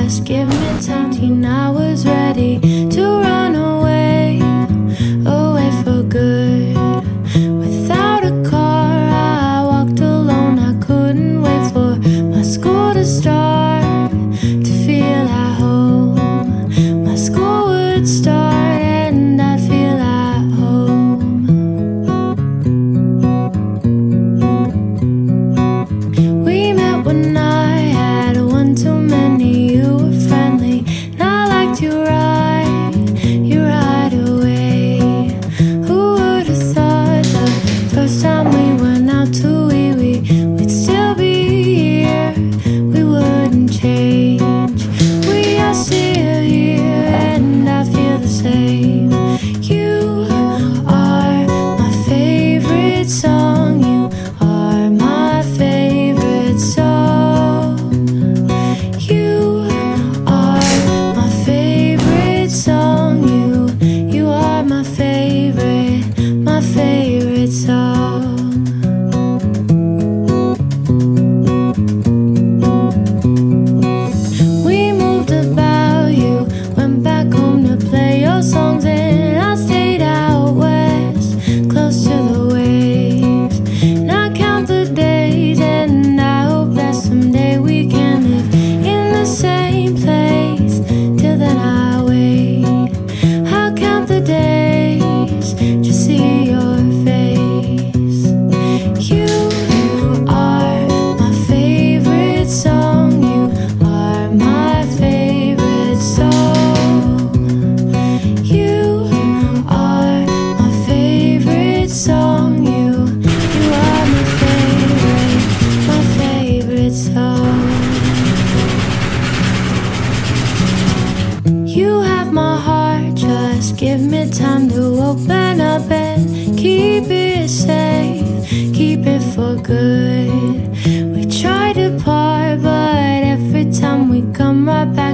just give me time. Teen, I was ready to run away, away for good. Without a car, I walked alone. I couldn't wait for my school to start, to feel at home. My school would start and I'd feel at home. We met when I had one too many. You were friendly and I liked you right away. Who would have thought the first time we went out to wee-wee, we'd still be here, we wouldn't change. We are still here and I feel the same. You are my favorite song. You are my favorite song. You are my favorite song. You are my favorite song. We moved about, you went back home to play your songs, and I stayed out west, close to the waves. And I count the days, and I hope that someday we can live in the same place. Till then I wait, I'll count the days, just see your face. You are my favorite song. You are my favorite song. You are my favorite song. You are my favorite song. You have my heart, just give me time to open up and keep it safe, keep it for good. We try to part, but every time we come right back.